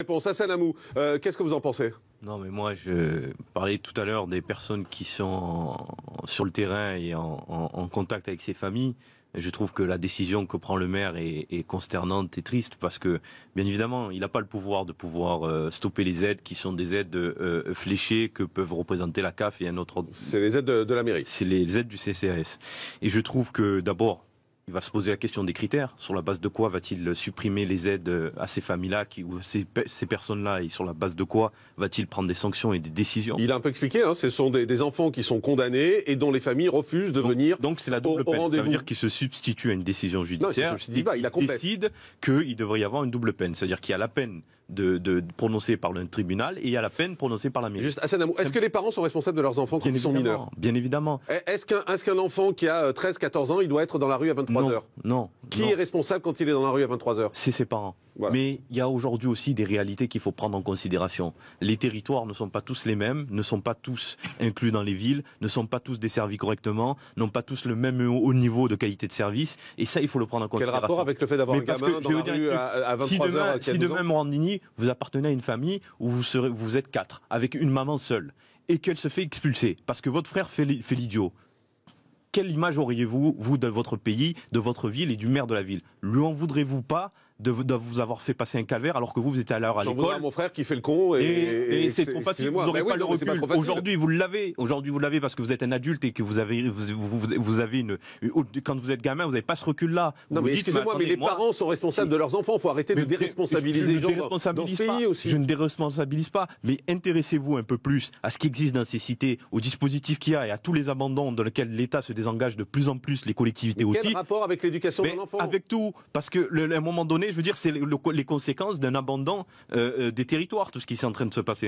Réponse Hassan Amou, qu'est-ce que vous en pensez? Non, mais moi, je parlais tout à l'heure des personnes qui sont sur le terrain et en contact avec ces familles. Je trouve que la décision que prend le maire est consternante et triste parce que, bien évidemment, il n'a pas le pouvoir de stopper les aides qui sont des aides fléchées que peuvent représenter la CAF et un autre. C'est les aides de la mairie. C'est les aides du CCAS. Et je trouve que, d'abord, il va se poser la question des critères. Sur la base de quoi va-t-il supprimer les aides à ces familles-là, ou ces personnes-là, et sur la base de quoi va-t-il prendre des sanctions et des décisions? Il a un peu expliqué, hein, ce sont des enfants qui sont condamnés et dont les familles refusent de venir. Donc c'est la double peine. Ça veut dire qu'il se substitue à une décision judiciaire. Non, il décide qu'il devrait y avoir une double peine. C'est-à-dire qu'il y a la peine prononcée par le tribunal et il y a la peine prononcée par la mairie. Juste, Hassan Amou, est-ce que les parents sont responsables de leurs enfants quand ils sont mineurs? Bien évidemment. Est-ce qu'un enfant qui a 13-14 ans, il doit être dans la rue à 23h? Non. Qui est responsable quand il est dans la rue à 23h? C'est ses parents. Voilà. Mais il y a aujourd'hui aussi des réalités qu'il faut prendre en considération. Les territoires ne sont pas tous les mêmes, ne sont pas tous inclus dans les villes, ne sont pas tous desservis correctement, n'ont pas tous le même haut niveau de qualité de service. Et ça, il faut le prendre en considération. Quel rapport avec le fait d'avoir un gamin dans la rue à 23h? Si demain, Morandini, vous appartenez à une famille où vous êtes 4, avec une maman seule, et qu'elle se fait expulser parce que votre frère fait l'idiot, quelle image auriez-vous, vous, de votre pays, de votre ville et du maire de la ville? Lui en voudrez-vous pas de vous avoir fait passer un calvaire alors que vous étiez à l'heure à l'école? J'en mon frère qui fait le con et c'est trop facile, vous n'aurez pas le recul. Aujourd'hui vous l'avez parce que vous êtes un adulte et que vous avez quand vous êtes gamin, vous n'avez pas ce recul-là. Non mais excusez-moi, mais les parents sont responsables de leurs enfants, il faut arrêter de déresponsabiliser les gens dans ce pays aussi. Je ne déresponsabilise pas, mais intéressez-vous un peu plus à ce qui existe dans ces cités, aux dispositifs qu'il y a et à tous les abandons dans lesquels l'État se désengage de plus en plus, les collectivités aussi. Quel rapport avec l'éducation de l'enfant? Avec tout, parce que à un moment donné, je veux dire, c'est les conséquences d'un abandon des territoires, tout ce qui est en train de se passer.